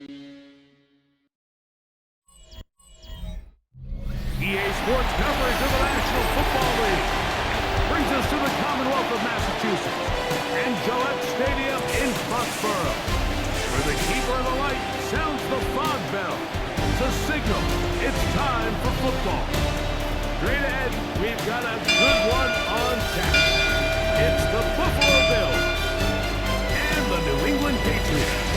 EA Sports coverage of the National Football League brings us to the Commonwealth of Massachusetts and Gillette Stadium in Foxborough, where the keeper of the light sounds the fog bell to signal it's time for football. Straight ahead, we've got a good one on tap. It's the Buffalo Bills and the New England Patriots.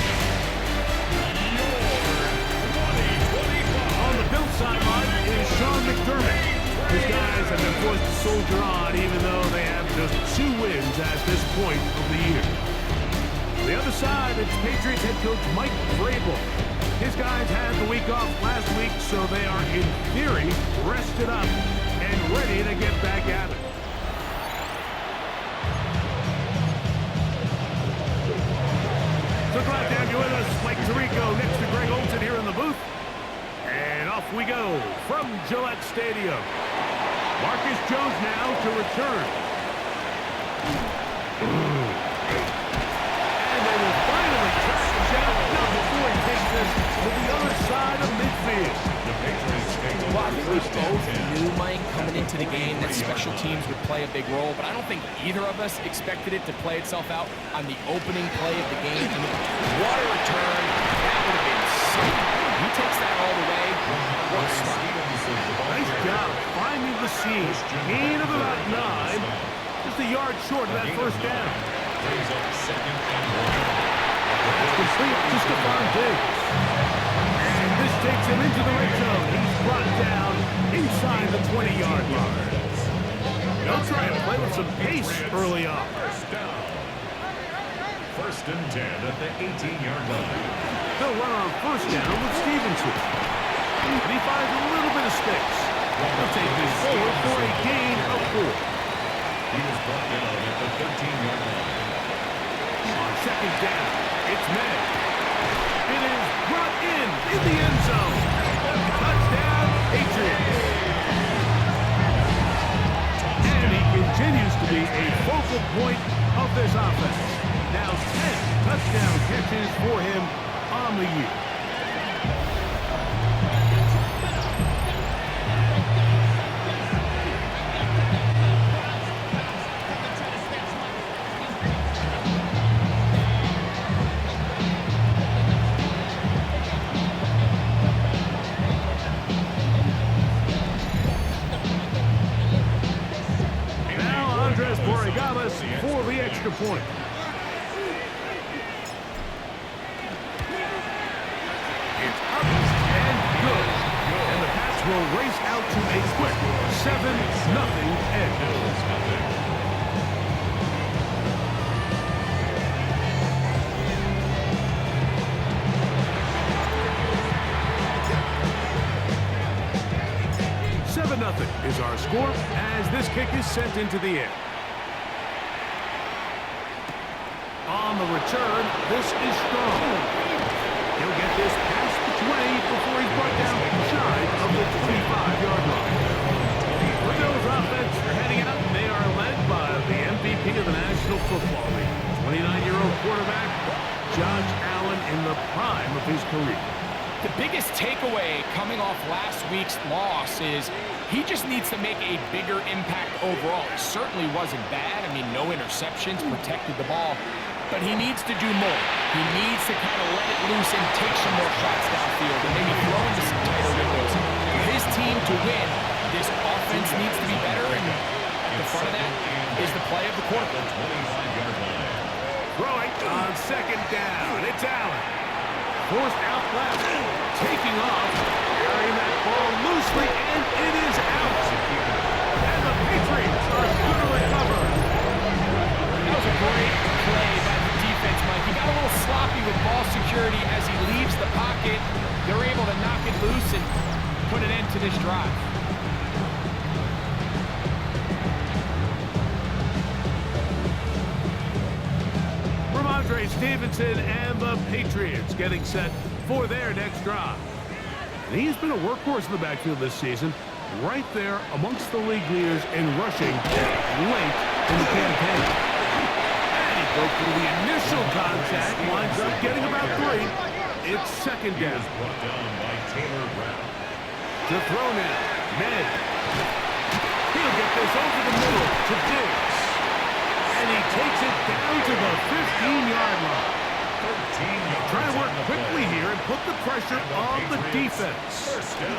On the Bills sideline is Sean McDermott. His guys have been forced to soldier on even though they have just 2 wins at this point of the year. On the other side, it's Patriots head coach Mike Vrabel. His guys had the week off last week, so they are, in theory, rested up and ready to get back at it. So glad to have you with us. Mike Tirico next to Greg Olsen here in the booth. And off we go from Gillette Stadium. Marcus Jones now to return. And they will finally track him down now before he takes this to the other side of midfield. Well, I think we both knew, Mike, coming into the game that special teams would play a big role, but I don't think either of us expected it to play itself out on the opening play of the game. I mean, what a return. That would have been sick. He takes that all the way. What a start. Nice job finding the seam. Gain of about 9. Just a yard short of that first down. That's complete to Stephon Diggs. And this takes him into the red zone. He's brought down inside the 20-yard line. They'll try and play with some pace early on. First and 10 at the 18-yard line. They'll run on first down with Stevenson. And he finds a little bit of space. They'll take this forward for a gain of 4. He was brought down at the 13-yard line. On second down, it's May. It is brought in the end zone. Touchdown, Patriots. And he continues to be a focal point of this offense. Now 10 touchdown catches for him on the year. For the extra point. It's up and good. And the Pats will race out to a quick 7-0 edge. Is our score as this kick is sent into the air. On the return, this is strong. He'll get this past the 20 before he's brought down shy of the 25-yard line. The Bills offense are heading out, and they are led by the MVP of the National Football League, 29-year-old quarterback Josh Allen in the prime of his career. The biggest takeaway coming off last week's loss is he just needs to make a bigger impact overall. It certainly wasn't bad. I mean, no interceptions, protected the ball. But he needs to do more. He needs to kind of let it loose and take some more shots downfield and maybe throw into some tighter windows. For his team to win, this offense needs to be better, and at the front of that is the play of the quarterback. Throwing on second down. It's Allen. Forced out left. Taking off. Carrying that ball loosely, and it is out. And the Patriots are going to recover. That was a great play by the defense, Mike. He got a little sloppy with ball security as he leaves the pocket. They're able to knock it loose and put an end to this drive. Ramondre Stevenson and the Patriots getting set for their next drive. And he's been a workhorse in the backfield this season, right there amongst the league leaders in rushing late in the campaign. And he broke through the initial contact, winds up getting about 3 It's second He down. was brought down by Taylor Rapp. To throw now. Ned. He'll get this over the middle to Diggs. And he takes it down to the 15-yard line. 13 yards. Trying to work on the quickly play. here and put the pressure on the Patriots, defense. First down.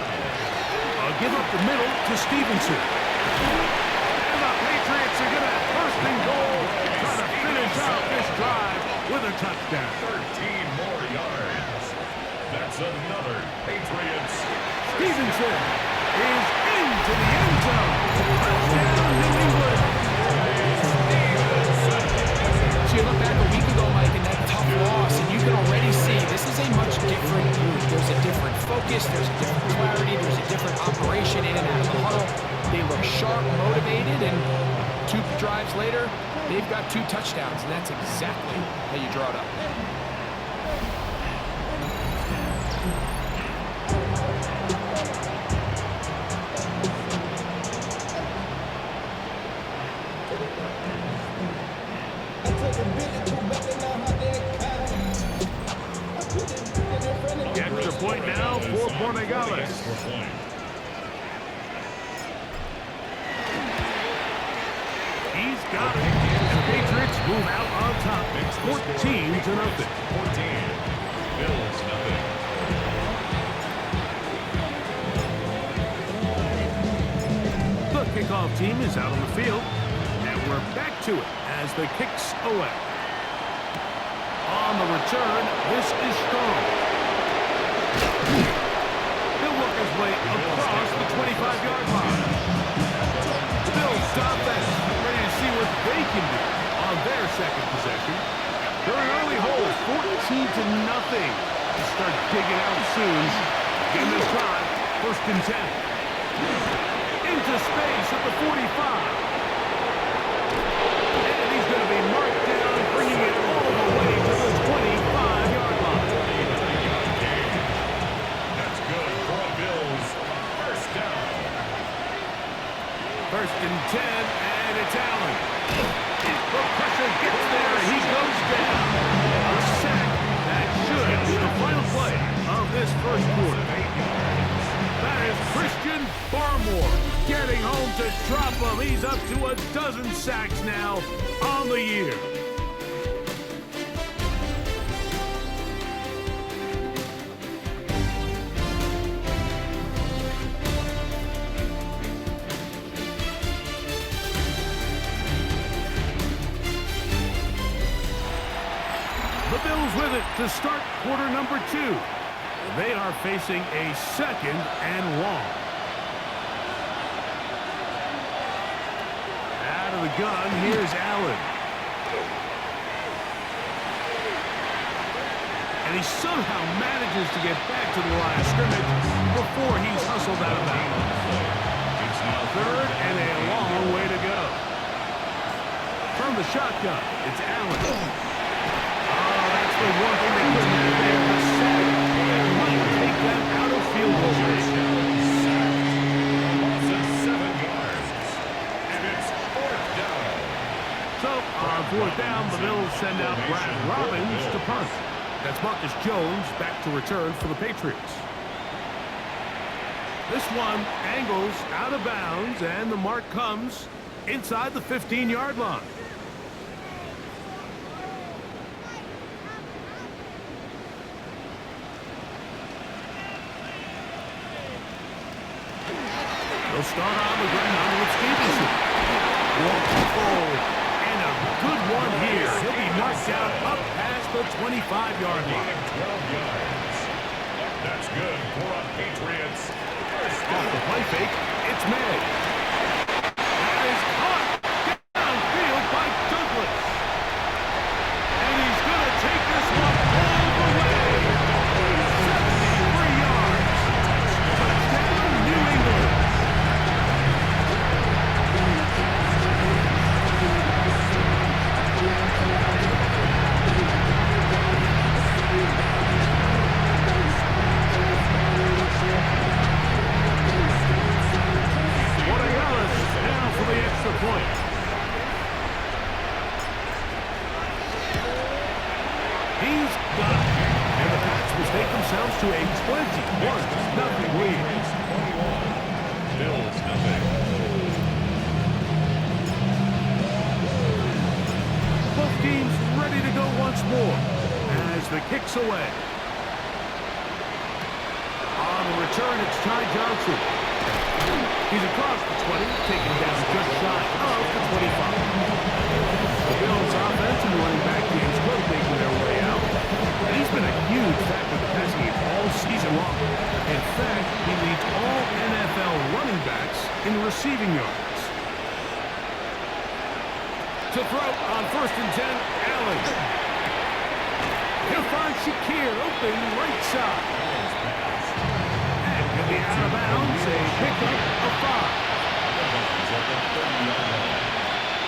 Give up the middle to Stevenson. And the Patriots are going to have first and goal, try to finish out this drive with a touchdown. 13 more yards. That's another Patriots. Stevenson is into the end zone. Touchdown, New England. So you look back a week ago, Mike, in that tough loss, and you can already see this is a much different group. There's a different focus, there's a different clarity, there's a different operation in and out of the huddle. They look sharp, motivated, and 2 drives later, they've got 2 touchdowns, and that's exactly how you draw it up. The extra point now for Borregales. Extra point. He's got it. The Patriots move out on top. It's 14-0. 14. Bills nothing. The kickoff team is out on the field. And we're back to it as the kicks away. On the return, this is strong. He'll work his way across the 25-yard line. Bills offense ready to see what they can do on their second possession. They're an early hole, 14-0. They start digging out soon. Game this time, first and 10. Into space at the 45. And he's going to be marked down, bringing it all the way to the 25-yard line. That's good for the Bills. First down. First and 10, and it's Allen. The pressure gets there, and he goes down. A sack that should be the final play of this first quarter. That is Christian Barmore getting home to drop him. He's up to a dozen sacks now on the year. The Bills with it to start quarter number 2. They are facing a second and long. Out of the gun, here's Allen. And he somehow manages to get back to the line of scrimmage before he's hustled out of bounds. It's now Third and a long way to go. From the shotgun, it's Allen. Oh, that's the one thing they couldn't do there. The sack that might take them out of field goal range. loss of 7 yards. And it's fourth down. So, on fourth down, the Bills send out Brad Robbins to punt. That's Marcus Jones back to return for the Patriots. This one angles out of bounds, and the mark comes inside the 15-yard line. They'll start on the ground with Stevenson. Whoa, and a good one here. He'll be knocked down up past the 25-yard line. 12 yards. That's good for a Patriots. First Off the play fake, it's May. That is caught downfield by Douglas. And he's going to take this one all the way. 73 yards. Touchdown, New England. themselves to a 21-0 lead. Bills nothing. Both teams ready to go once more as the kick's away. On the return, it's Ty Johnson. He's across the 20, taken down just shy of the 25. The Bills' offense and running back games close making their way out. And he's been a huge factor in the passing game all season long. In fact, he leads all NFL running backs in receiving yards. To throw on 1st and 10, Allen. He'll find Shakir open right side. And he'll be out of bounds, a pickup of 5.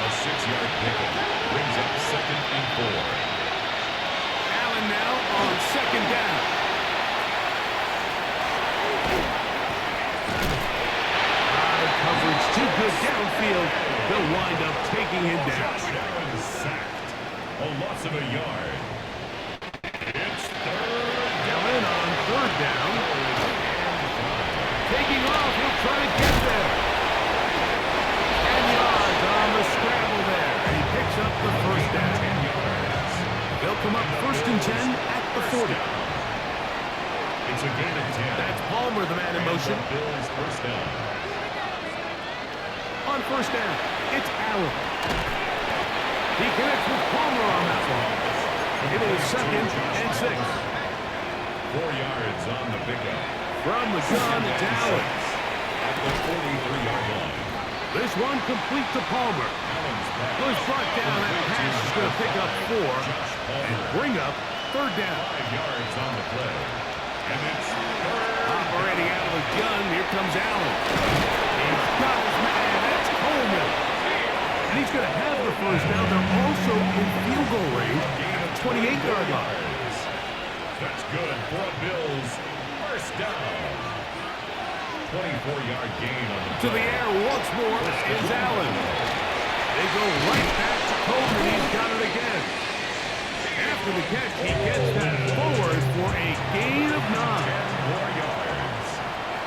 A 6-yard pickup brings up 2nd and 4. Allen now on 2nd down. Coverage too good downfield. They'll wind up taking him down. Allen sacked. A loss of a yard. It's 3rd. Allen on 3rd down. Taking off, he'll try to get there. 10 yards on the scramble there. And he picks up the 1st down. 10 yards. They'll come up 1st and 10 at the 40. It's a gain of 10. That's Palmer, the man in motion. Bills 1st down. On 1st down, it's Allen. He connects with Palmer on that one. It is 2nd and 6. 4 yards on the pickup. From the gun, it's Allen. At the 43-yard line. This one complete to Palmer. Was brought down. That pass is going to pick up 4 and bring up 3rd down. 5 yards on the play. And it's 3rd. Operating out of the gun, here comes Allen. He's got his man. That's Coleman. And he's going to have the 1st down. They're also in field goal range at the 28-yard line. That's good for a Bills 1st down. 24-yard gain on the To the air once more is Allen. They go right back to Coleman. He's got it again. After the catch, he gets that forward for a gain of 9. 10 more yards.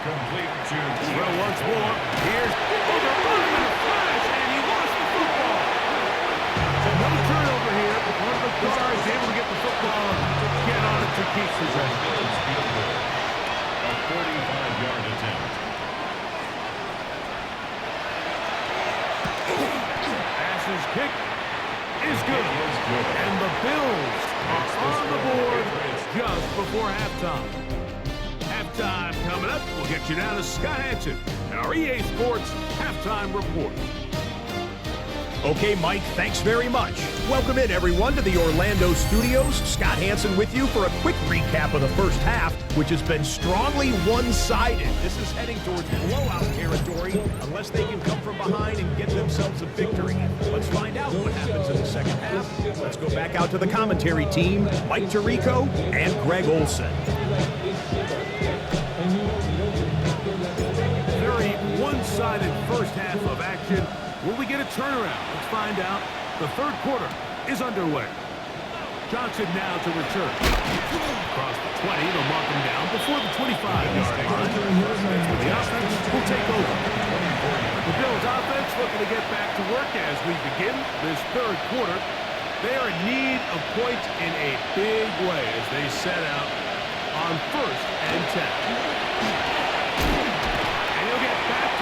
Complete to Well, once more, here's overrunning a flash, and he lost the football. So no turnover here. One of the guards able to get the football and get on it to keep possession. Bills field goal. A 45-yard attempt. Passes kick is good. And the Bills are on the board just before halftime. Halftime coming up. We'll get you down to Scott Hansen, our EA Sports Halftime Report. Okay, Mike, thanks very much. Welcome in, everyone, to the Orlando studios. Scott Hansen with you for a quick recap of the first half, which has been strongly one-sided. This is heading towards blowout territory unless they can come from behind and get themselves a victory. Let's find out what happens in the second half. Let's go back out to the commentary team, Mike Tirico and Greg Olson. Very one-sided first half of action. Will we get a turnaround? Let's find out. The 3rd quarter is underway. Johnson now to return. Across the 20, they'll mark him down before the 25-yard line. That's where the offense will take over. The Bills offense looking to get back to work as we begin this 3rd quarter. They are in need of points in a big way as they set out on 1st and 10.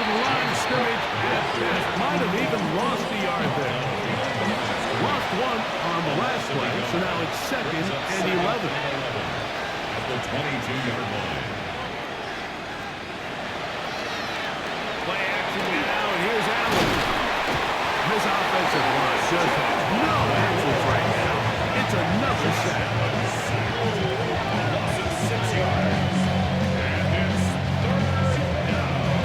The line of scrimmage at best. Might have even lost a yard there. Lost 1 on the last play, so now it's 2nd and 11. At the 22-yard line. Play action now, and here's Allen. This offensive line just has no answers right now. It's another sack. Loss of 6 yards. And it's 3rd down.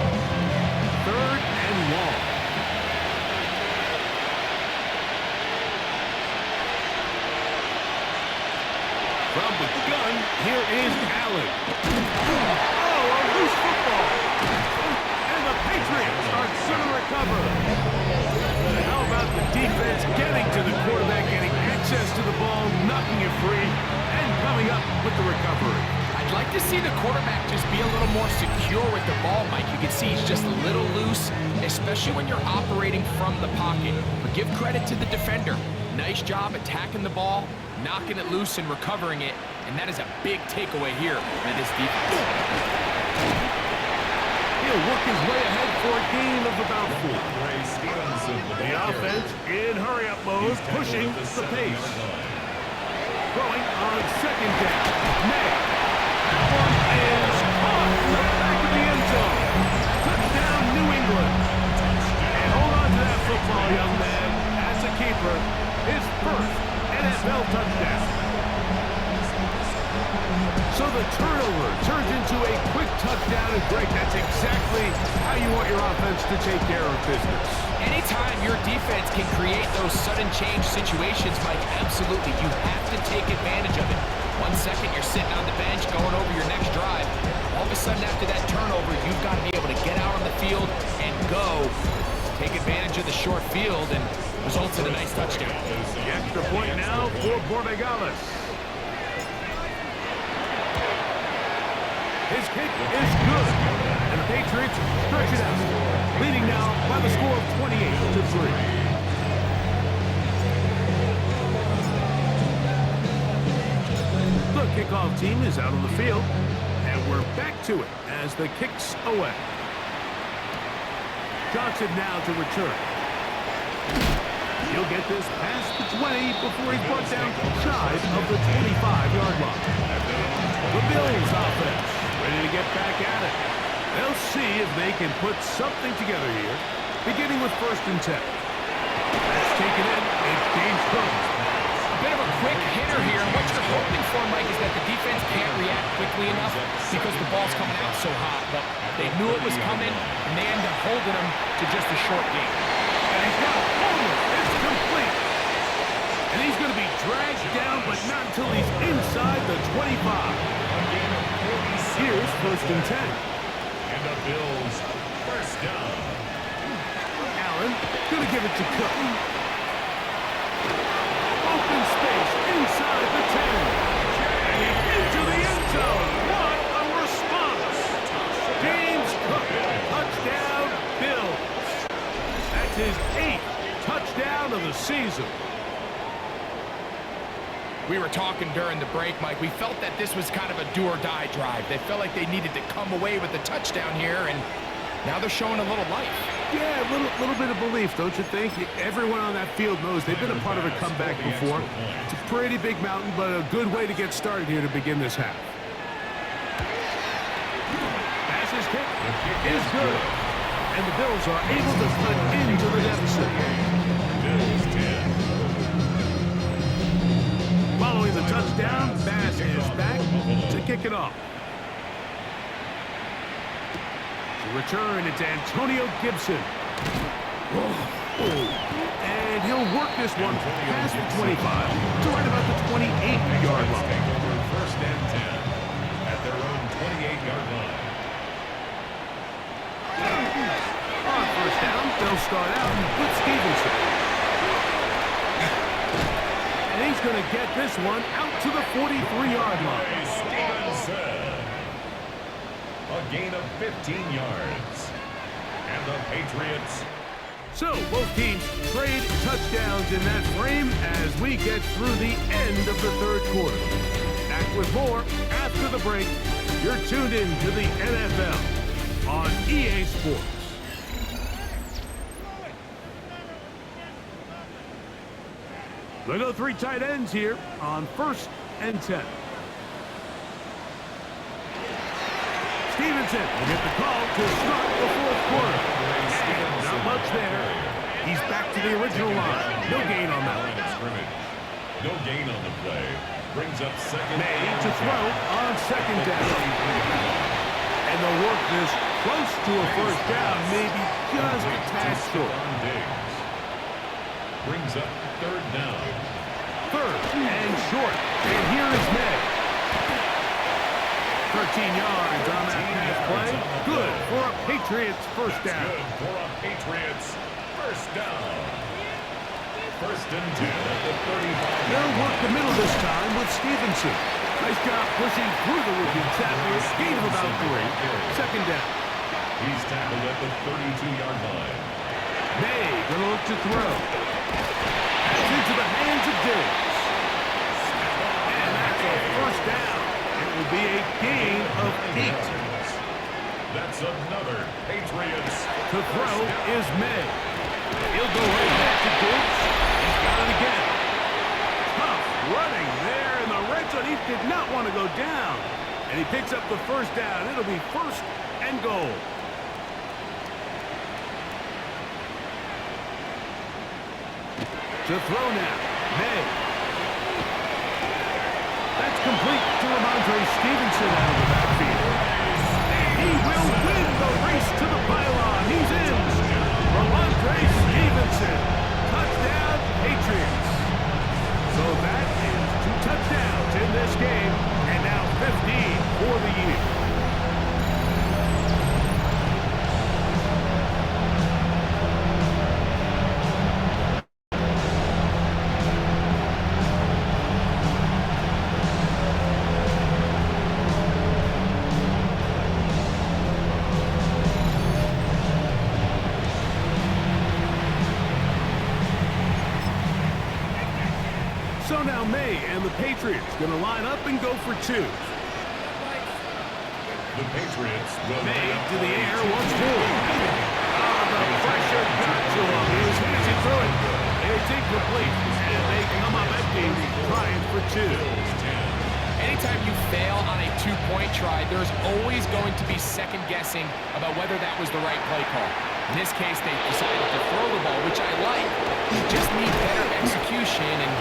3rd and long. From the gun, here is Allen. Oh, a loose football. And the Patriots are going to recover. How about the defense getting to the quarterback, getting access to the ball, knocking it free? see the quarterback just be a little more secure with the ball, Mike. You can see he's just a little loose, especially when you're operating from the pocket. But give credit to the defender. Nice job attacking the ball, knocking it loose and recovering it, and that is a big takeaway here by this defense. He'll work his way ahead for a gain of about 4. The offense in hurry-up mode, pushing the pace. Throwing on second down. May. That one is caught. Back in the end zone. Touchdown, New England. And hold on to that football, young man. As a keeper, his first NFL touchdown. So the turnover turns into a quick touchdown and break. That's exactly how you want your offense to take care of business. Anytime your defense can create those sudden change situations, Mike, absolutely, you have to take advantage of it. 1 second, you're sitting on the bench going over your next drive. All of a sudden, after that turnover, you've got to be able to get out on the field and go. Take advantage of the short field and results in a nice touchdown. The extra point now for Borregales. His kick is good, and the Patriots stretch it out, leading now by the score of 28-3. The kickoff team is out on the field, and we're back to it as the kick's away. Johnson now to return. He'll get this past the 20 before he's brought down shy of the 25-yard line. The Bills offense ready to get back at it. They'll see if they can put something together here, beginning with 1st and 10. That's taken in. It's James Cook. A bit of a quick hitter here, and what you're hoping for, Mike, is that the defense can't react quickly enough because the ball's coming out so hot. But they knew it was coming, and they ended up holding him to just a short game. And he's got it. It's complete. And he's going to be dragged down, but not until he's inside the 25. Here's 1st and 10. And the Bills, 1st down. Allen going to give it to Cook. Open space inside the 10. And into the end zone. What a response. James Cook, touchdown, Bills. That's his 8th touchdown of the season. We were talking during the break, Mike. We felt that this was kind of a do-or-die drive. They felt like they needed to come away with the touchdown here, and now they're showing a little life. Yeah, a little bit of belief, don't you think? Everyone on that field knows they've been a part of a comeback before. It's a pretty big mountain, but a good way to get started here to begin this half. Pass is kick is good, and the Bills are able to cut into the deficit. Bills 10. Following the touchdown, Bass is back to kick it off. To return, it's Antonio Gibson. And he'll work this one past the 25 to right about the 28-yard line. 1st and 10 at their own 28-yard line. On 1st down, they'll start out with Stevenson. And he's going to get this one out to the 43-yard line. Stevenson. A gain of 15 yards. And the Patriots. So, both teams trade touchdowns in that frame as we get through the end of the 3rd quarter. Back with more after the break. You're tuned in to the NFL on EA Sports. They go 3 tight ends here on 1st and 10. Stevenson will get the call to start the 4th quarter. And not much there. He's back to the original line. No gain on that one. No gain on the play. Brings up 2nd. May to throw on 2nd down. And they'll work this close to a 1st down, maybe just a tad short. Brings up 3rd down. 3rd and short. And here is May. 13 yards on that pass play. Good for a Patriots 1st down. Good for a Patriots 1st down. 1st and 10 at the 35. They'll work the middle this time with Stevenson. Nice job pushing through the rookie tackler. Gain of about 3. Second down. He's tackled at the 32-yard line. May gonna look to throw. That's into the hands of Diggs. And that's a first down. It will be a gain of 8. That's another Patriots. To throw is May. He'll go right back to Diggs. He's got it again. Tough running there in the red zone. He did not want to go down. And he picks up the first down. It'll be first and goal. To throw now, May. That's complete to Ramondre Stevenson out of the backfield. He will win the race to the pylon. He's in. Ramondre Stevenson. Touchdown, Patriots. So that is 2 touchdowns in this game, and now 15 for the year. So now May and the Patriots going to line up and go for 2. The Patriots will May to the air once more. The pressure got to him. He was easy through it. It's incomplete. And they come up empty, trying for 2. Anytime you fail on a 2-point try, there's always going to be second guessing about whether that was the right play call. In this case, they decided to throw the ball, which I like. Just need better execution, and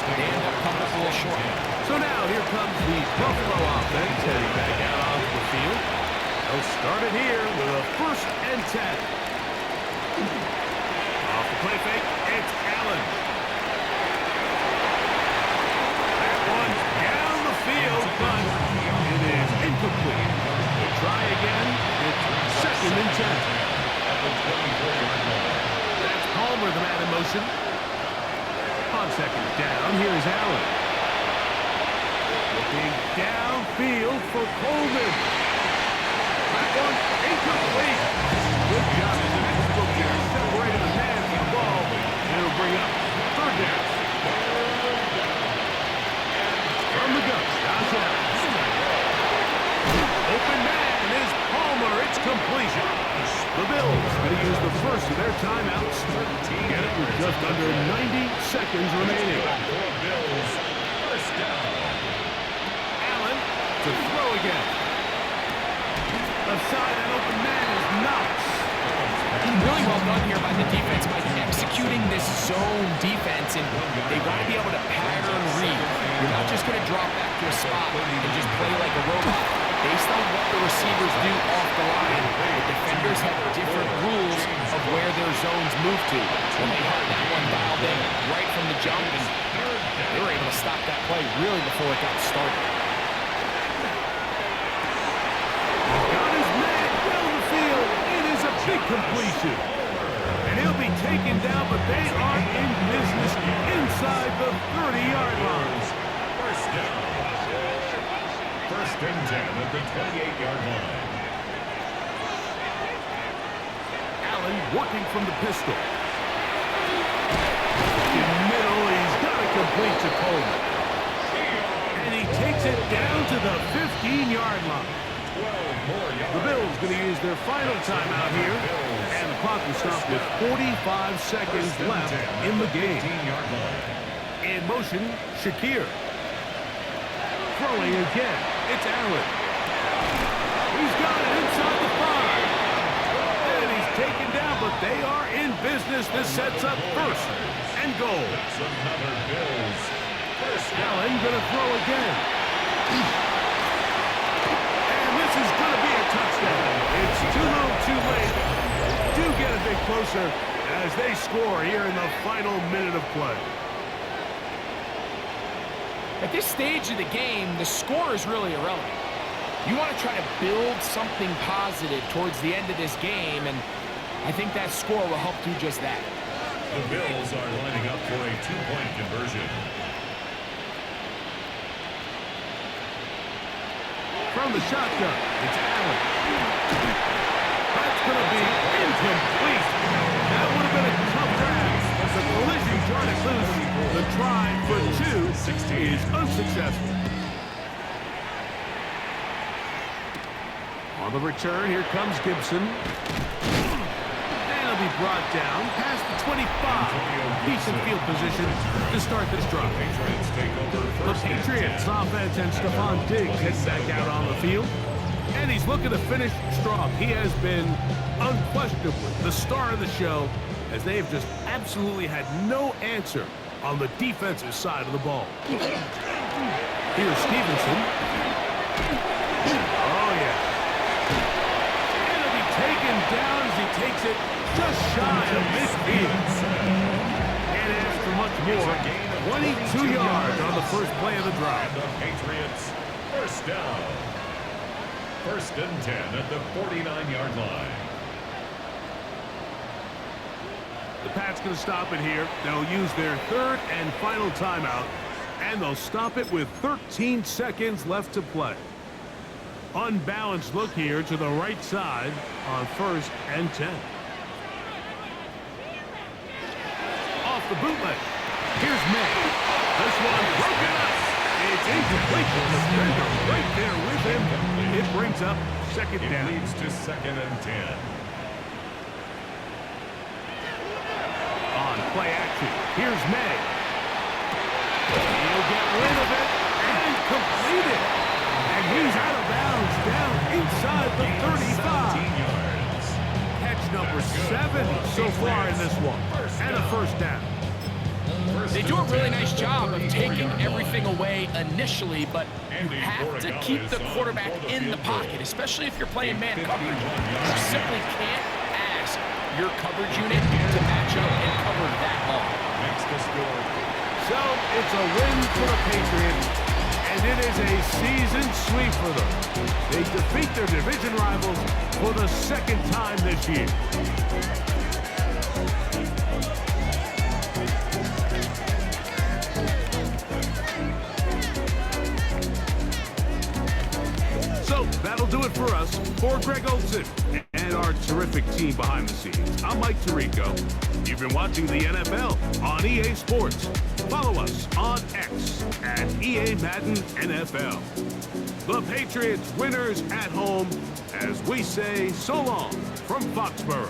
they end up coming up a little short. So now here comes the Buffalo offense heading back out onto the field. They'll start it here with a 1st and 10. Off the play fake, it's Allen. That one's down the field, but it is incomplete. We'll try again. It's 2nd and 10. That's Palmer, the man in motion. On 2nd down, here's Allen. Looking downfield for Coleman. That one incomplete. Good job in the next book here. Separated the man from the ball. And it'll bring up 3rd down. From the gun, Josh Allen. Open man is Palmer. It's completion. The Bills going to use the first of their timeouts. Get it with just under 90 seconds remaining. Bills, first down. Allen to throw again. Left side, an open man is Knox. Really well done here by the defense by executing this zone defense, and they got to be able to pattern read. You're not just going to drop back to a spot and just play like a robot. Based on what the receivers do off the line, the defenders have different rules of where their zones move to. And they had that one dialed in right from the jump, and they were able to stop that play really before it got started. Got his man down the field. It is a big completion. And he'll be taken down, but they are in business inside the 30-yard line. First down. 1st and 10 at the 28-yard line. Allen working from the pistol. In the middle, he's got it complete to Coleman. And he takes it down to the 15-yard line. The Bills going to use their final timeout here. And the clock will stop with 45 seconds left in the game. In motion, Shakir. Throwing again. It's Allen. He's got it inside the 5. And he's taken down, but they are in business. This sets up 1st and goal. Allen going to throw again. And this is going to be a touchdown. It's too little, too late. Do get a bit closer as they score here in the final minute of play. At this stage of the game, the score is really irrelevant. You want to try to build something positive towards the end of this game, and I think that score will help do just that. The Bills are lining up for a 2-point conversion. from the shotgun. It's Allen. That's going to be incomplete. That would have been a tough grab. The collision trying to loose. The try for 2 is unsuccessful. On the return, here comes Gibson. And he'll be brought down past the 25. Decent field position to start this drive. The Patriots offense and Stephon Diggs heading back out on the field. And he's looking to finish strong. He has been unquestionably the star of the show, as they have just absolutely had no answer on the defensive side of the ball. Here's Stevenson. Oh, yeah. And he'll be taken down as he takes it just shy of midfield. And as for much more, 22 yards on the first play of the drive. The Patriots, first down. First and 10 at the 49-yard line. The Pats going to stop it here. They'll use their third and final timeout, and they'll stop it with 13 seconds left to play. Unbalanced look here to the right side on first and 10. Off the bootleg. Here's May. This one broken up. It's incomplete. The defender right there with him. It brings up second down. It leads to second and 10. On play action, here's May. He'll get rid of it and complete it. And he's out of bounds down inside the 35. Yards. Catch number 7 so far in this one. And a first down. They do a really nice job of taking everything away initially, but you have to keep the quarterback in the pocket, especially if you're playing man coverage. You simply can't ask your coverage unit to match up and cover that long. Makes the score. So it's a win for the Patriots, and it is a season sweep for them. They defeat their division rivals for the second time this year. So that'll do it for us. For Greg Olson and our terrific team behind the scenes, I'm Mike Tirico. You've been watching the NFL on EA Sports. Follow us on X at EA Madden NFL. The Patriots winners at home as we say so long from Foxborough.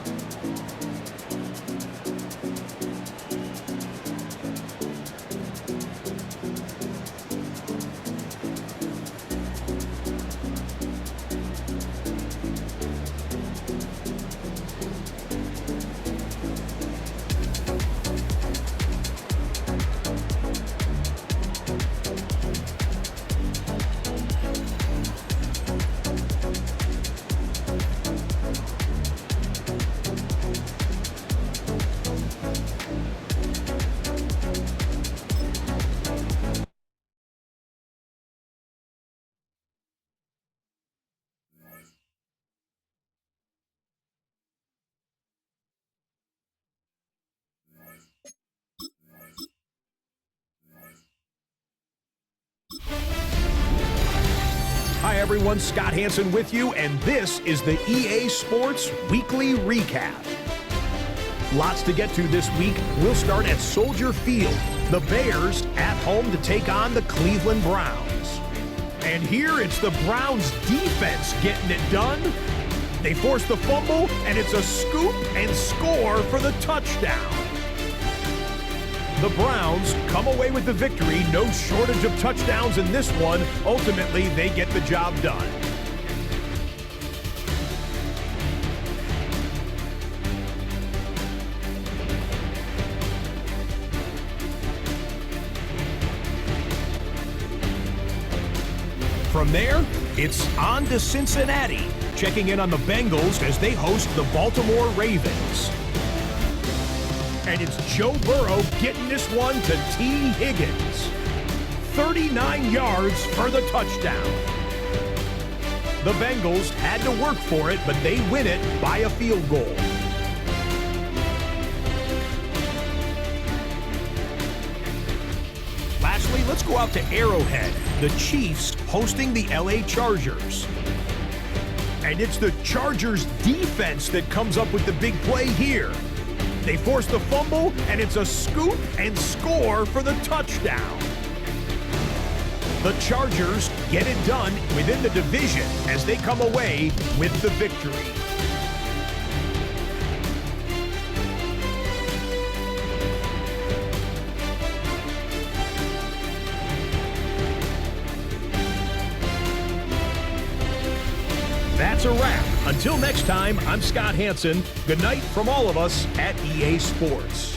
Hi everyone, Scott Hansen with you, and this is the EA Sports Weekly Recap. Lots to get to this week. We'll start at Soldier Field. The Bears at home to take on the Cleveland Browns. And here it's the Browns defense getting it done. They force the fumble, and it's a scoop and score for the touchdown. The Browns come away with the victory. No shortage of touchdowns in this one. Ultimately, they get the job done. From there, it's on to Cincinnati, checking in on the Bengals as they host the Baltimore Ravens. And it's Joe Burrow getting this one to T. Higgins. 39 yards for the touchdown. The Bengals had to work for it, but they win it by a field goal. Lastly, let's go out to Arrowhead. The Chiefs hosting the LA Chargers. And it's the Chargers defense that comes up with the big play here. They force the fumble, and it's a scoop and score for the touchdown. The Chargers get it done within the division as they come away with the victory. That's a wrap. Until next time, I'm Scott Hanson. Good night from all of us at EA Sports.